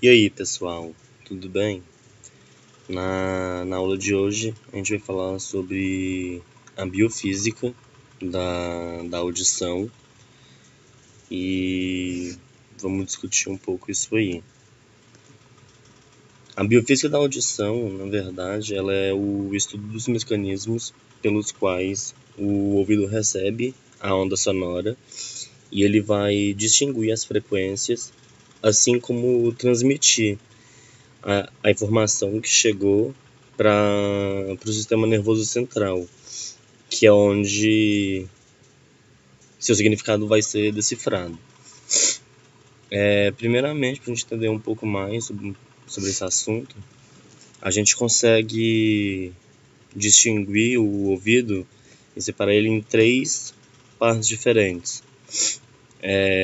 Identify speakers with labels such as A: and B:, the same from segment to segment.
A: E aí, pessoal, tudo bem? Na aula de hoje, a gente vai falar sobre a biofísica da audição e vamos discutir um pouco isso aí. A biofísica da audição, na verdade, ela é o estudo dos mecanismos pelos quais o ouvido recebe a onda sonora e ele vai distinguir as frequências, assim como transmitir a informação que chegou para o sistema nervoso central, que é onde seu significado vai ser decifrado. Primeiramente, para a gente entender um pouco mais sobre esse assunto, a gente consegue distinguir o ouvido e separar ele em três partes diferentes.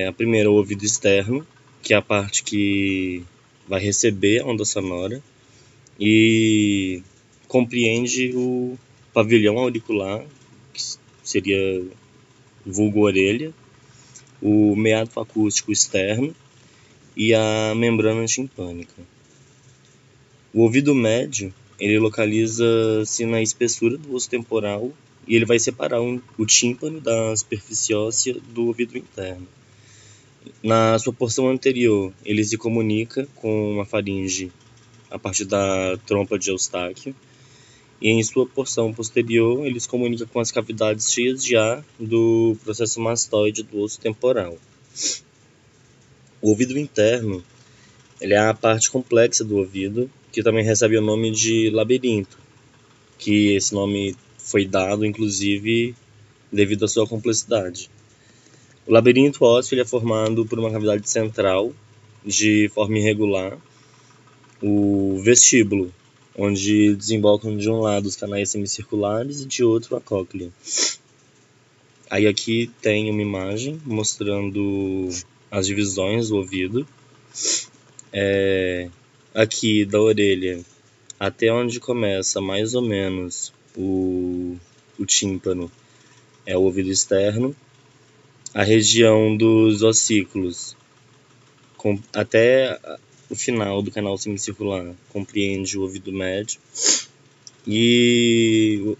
A: A primeira é o ouvido externo, que é a parte que vai receber a onda sonora e compreende o pavilhão auricular, que seria vulgo orelha, o meato acústico externo e a membrana timpânica. O ouvido médio, ele localiza-se na espessura do osso temporal e ele vai separar o tímpano da superfície óssea do ouvido interno. Na sua porção anterior, ele se comunica com a faringe a partir da trompa de Eustáquio, e em sua porção posterior ele se comunica com as cavidades cheias de ar do processo mastoide do osso temporal. O ouvido interno, ele é a parte complexa do ouvido, que também recebe o nome de labirinto, que esse nome foi dado, inclusive, devido à sua complexidade. O labirinto ósseo ele é formado por uma cavidade central, de forma irregular, o vestíbulo, onde desembocam de um lado os canais semicirculares e de outro a cóclea. Aí aqui tem uma imagem mostrando as divisões do ouvido. Aqui da orelha até onde começa mais ou menos o tímpano é o ouvido externo. A região dos ossículos até o final do canal semicircular compreende o ouvido médio, e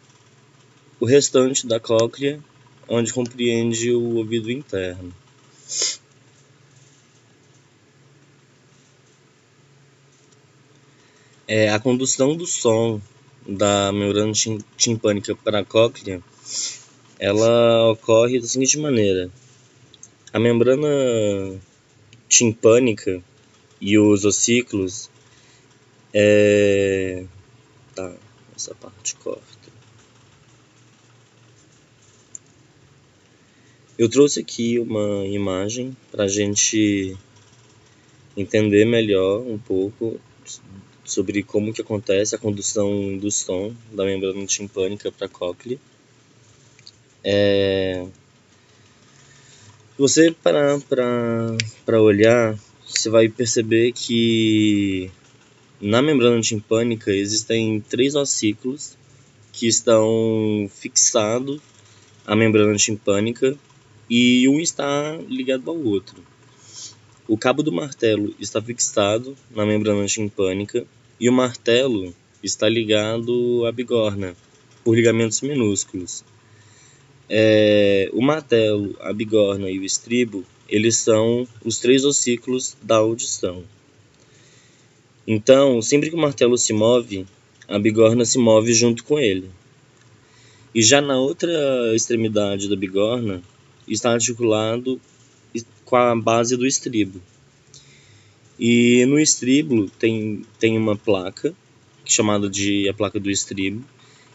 A: o restante da cóclea, onde compreende o ouvido interno. A condução do som da membrana timpânica para a cóclea, ela ocorre da seguinte maneira: a membrana timpânica e os ossículos, essa parte corta. Eu trouxe aqui uma imagem para a gente entender melhor um pouco sobre como que acontece a condução do som da membrana timpânica para a cóclea. Se você parar para olhar, você vai perceber que na membrana timpânica existem 3 ossículos que estão fixados à membrana timpânica e um está ligado ao outro. O cabo do martelo está fixado na membrana timpânica e o martelo está ligado à bigorna por ligamentos minúsculos. O martelo, a bigorna e o estribo, eles são os 3 ossículos da audição. Então, sempre que o martelo se move, a bigorna se move junto com ele. E já na outra extremidade da bigorna está articulado com a base do estribo. E no estribo tem uma placa, chamada de a placa do estribo,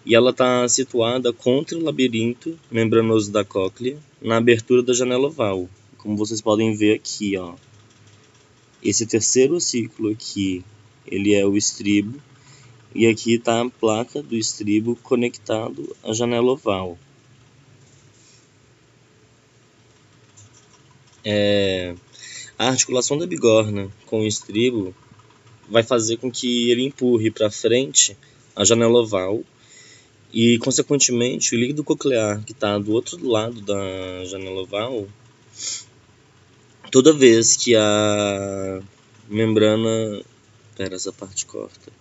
A: e ela está situada contra o labirinto membranoso da cóclea, na abertura da janela oval. Como vocês podem ver aqui, ó. Esse terceiro ossículo aqui, ele é o estribo, e aqui está a placa do estribo conectado à janela oval. A articulação da bigorna com o estribo vai fazer com que ele empurre para frente a janela oval e, consequentemente, o líquido coclear que está do outro lado da janela oval, toda vez que a membrana... Pera, essa parte corta.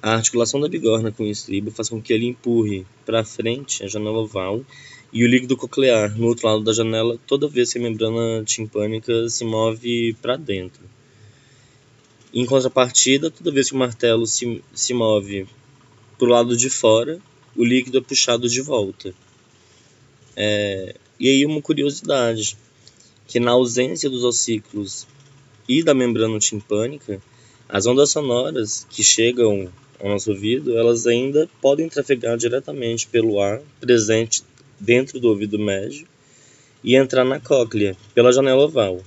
A: A articulação da bigorna com o estribo faz com que ele empurre para frente a janela oval e o líquido coclear no outro lado da janela toda vez que a membrana timpânica se move para dentro. Em contrapartida, toda vez que o martelo se move para o lado de fora, o líquido é puxado de volta. E aí uma curiosidade, que na ausência dos ossículos e da membrana timpânica, as ondas sonoras que chegam ao nosso ouvido, elas ainda podem trafegar diretamente pelo ar presente dentro do ouvido médio e entrar na cóclea pela janela oval.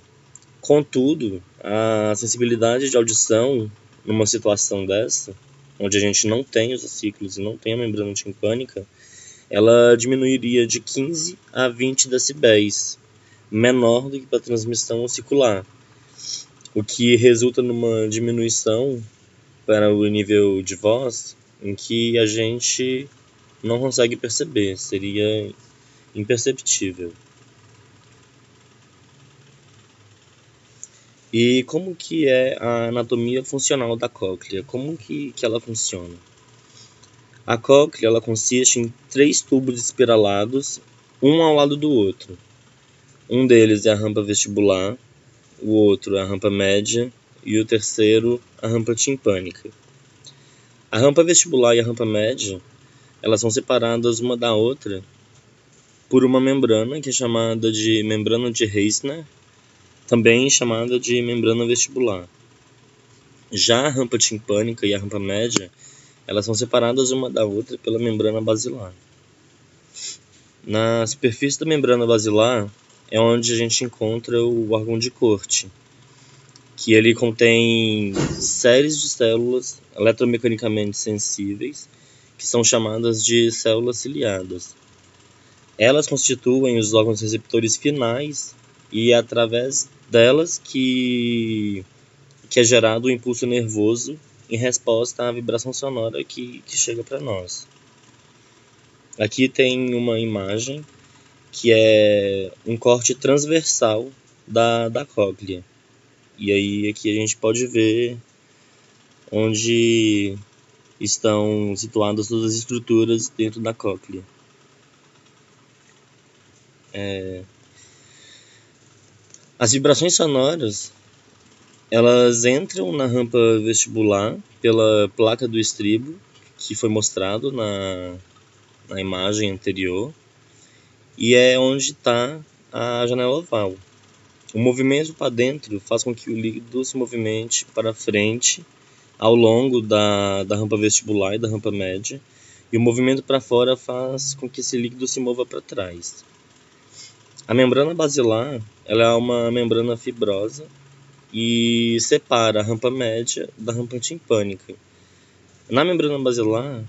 A: Contudo, a sensibilidade de audição numa situação dessa, onde a gente não tem os ossículos e não tem a membrana timpânica, ela diminuiria de 15 a 20 decibéis, menor do que para a transmissão ossicular, o que resulta numa diminuição para o nível de voz em que a gente não consegue perceber, seria imperceptível. E como que é a anatomia funcional da cóclea? Como que ela funciona? A cóclea ela consiste em 3 tubos espiralados, um ao lado do outro. Um deles é a rampa vestibular, o outro é a rampa média e o terceiro a rampa timpânica. A rampa vestibular e a rampa média, elas são separadas uma da outra por uma membrana que é chamada de membrana de Reissner, também chamada de membrana vestibular. Já a rampa timpânica e a rampa média, elas são separadas uma da outra pela membrana basilar. Na superfície da membrana basilar é onde a gente encontra o órgão de Corti, que ele contém séries de células eletromecanicamente sensíveis, que são chamadas de células ciliadas. Elas constituem os órgãos receptores finais e é através delas que é gerado o impulso nervoso em resposta à vibração sonora que chega para nós. Aqui tem uma imagem que é um corte transversal da cóclea. E aí aqui a gente pode ver onde estão situadas todas as estruturas dentro da cóclea. As vibrações sonoras, elas entram na rampa vestibular pela placa do estribo, que foi mostrado na imagem anterior, e é onde está a janela oval. O movimento para dentro faz com que o líquido se movimente para frente ao longo da rampa vestibular e da rampa média, e o movimento para fora faz com que esse líquido se mova para trás. A membrana basilar ela é uma membrana fibrosa e separa a rampa média da rampa timpânica. Na membrana basilar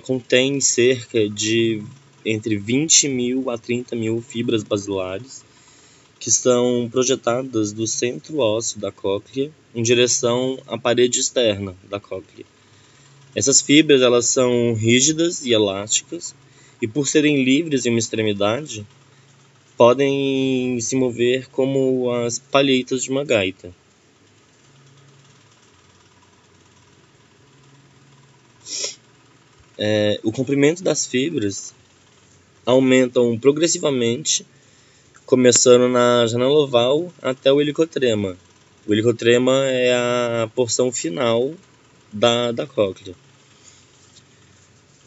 A: contém cerca de entre 20 mil a 30 mil fibras basilares que são projetadas do centro ósseo da cóclea em direção à parede externa da cóclea. Essas fibras elas são rígidas e elásticas e, por serem livres em uma extremidade, podem se mover como as palhetas de uma gaita. O comprimento das fibras aumentam progressivamente, começando na janela oval até o helicotrema. O helicotrema é a porção final da cóclea.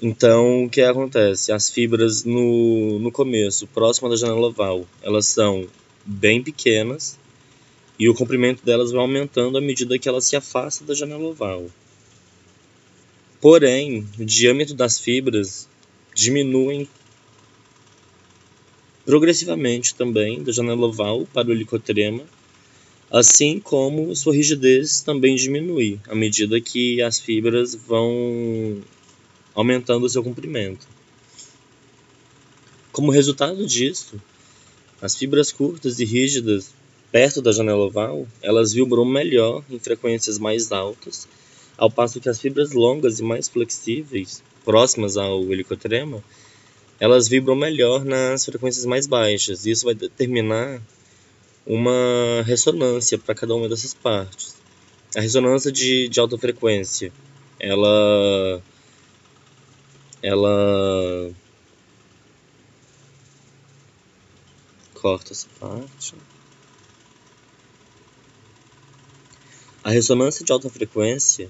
A: Então, o que acontece? As fibras no começo, próximo da janela oval, elas são bem pequenas e o comprimento delas vai aumentando à medida que ela se afasta da janela oval. Porém, o diâmetro das fibras diminui progressivamente também da janela oval para o helicotrema, assim como sua rigidez também diminui à medida que as fibras vão aumentando o seu comprimento. Como resultado disso, as fibras curtas e rígidas perto da janela oval, elas vibram melhor em frequências mais altas, ao passo que as fibras longas e mais flexíveis, próximas ao helicotrema, elas vibram melhor nas frequências mais baixas. Isso vai determinar uma ressonância para cada uma dessas partes. A ressonância de alta frequência, ela corta essa parte. A ressonância de alta frequência,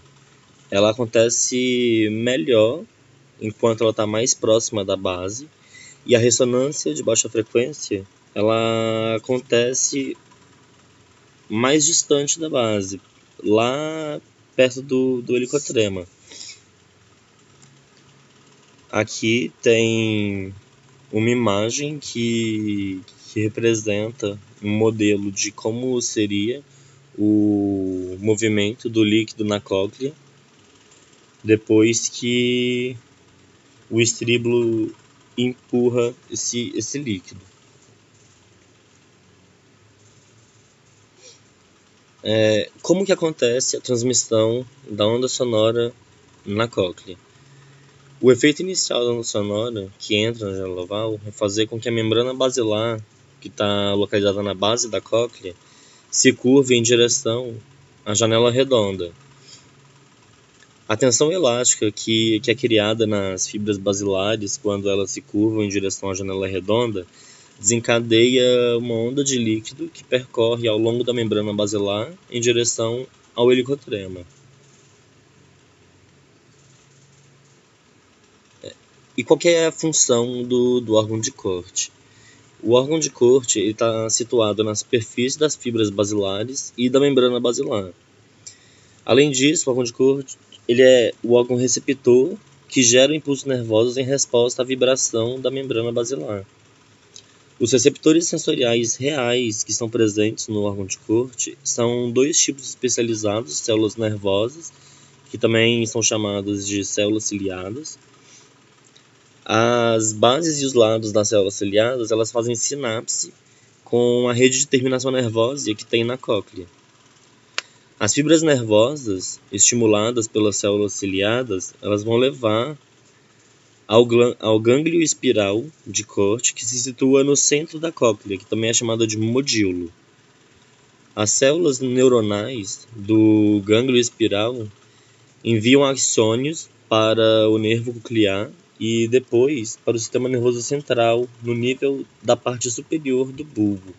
A: ela acontece melhor enquanto ela está mais próxima da base, e a ressonância de baixa frequência, ela acontece mais distante da base, lá perto do helicotrema. Aqui tem uma imagem que representa um modelo de como seria o movimento do líquido na cóclea depois que o estríbulo empurra esse líquido. Como que acontece a transmissão da onda sonora na cóclea? O efeito inicial da onda sonora, que entra na janela oval, é fazer com que a membrana basilar, que está localizada na base da cóclea, se curve em direção à janela redonda. A tensão elástica que é criada nas fibras basilares quando elas se curvam em direção à janela redonda desencadeia uma onda de líquido que percorre ao longo da membrana basilar em direção ao helicotrema. E qual que é a função do órgão de Corte? O órgão de Corte está situado na superfície das fibras basilares e da membrana basilar. Além disso, o órgão de Corte ele é o órgão receptor que gera impulsos nervosos em resposta à vibração da membrana basilar. Os receptores sensoriais reais que estão presentes no órgão de Corte são dois tipos especializados, células nervosas, que também são chamadas de células ciliadas. As bases e os lados das células ciliadas, elas fazem sinapse com a rede de terminação nervosa que tem na cóclea. As fibras nervosas, estimuladas pelas células ciliadas, elas vão levar ao gânglio espiral de Corte, que se situa no centro da cóclea, que também é chamada de modíolo. As células neuronais do gânglio espiral enviam axônios para o nervo coclear e depois para o sistema nervoso central, no nível da parte superior do bulbo.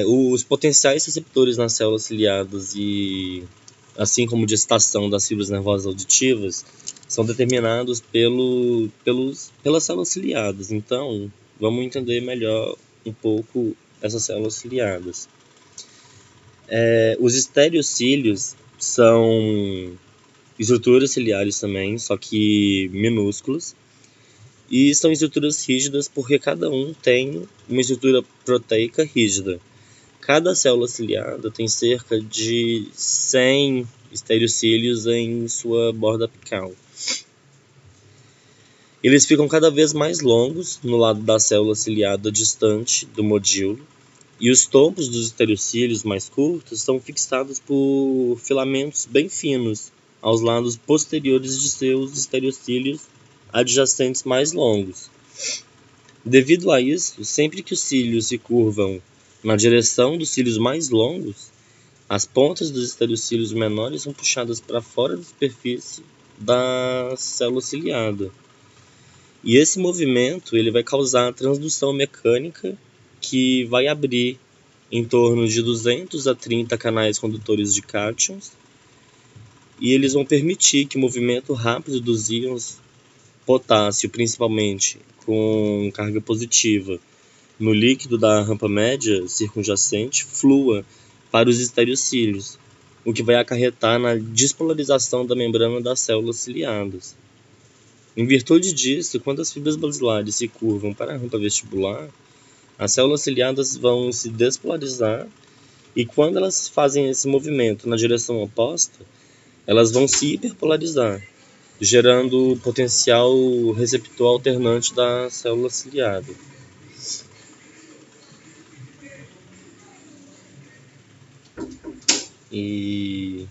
A: Os potenciais receptores nas células ciliadas e assim como de excitação das fibras nervosas auditivas são determinados pelas células ciliadas. Então, vamos entender melhor um pouco essas células ciliadas. Os estereocílios são estruturas ciliares também, só que minúsculas, e são estruturas rígidas porque cada um tem uma estrutura proteica rígida. Cada célula ciliada tem cerca de 100 estereocílios em sua borda apical. Eles ficam cada vez mais longos no lado da célula ciliada distante do modíolo, e os topos dos estereocílios mais curtos são fixados por filamentos bem finos aos lados posteriores de seus estereocílios adjacentes mais longos. Devido a isso, sempre que os cílios se curvam na direção dos cílios mais longos, as pontas dos estereocílios menores são puxadas para fora da superfície da célula ciliada. E esse movimento ele vai causar a transdução mecânica que vai abrir em torno de 200 a 30 canais condutores de cátions, e eles vão permitir que o movimento rápido dos íons potássio, principalmente com carga positiva, no líquido da rampa média circunjacente, flua para os estereocílios, o que vai acarretar na despolarização da membrana das células ciliadas. Em virtude disso, quando as fibras basilares se curvam para a rampa vestibular, as células ciliadas vão se despolarizar, e quando elas fazem esse movimento na direção oposta, elas vão se hiperpolarizar, gerando o potencial receptor alternante da célula ciliada. E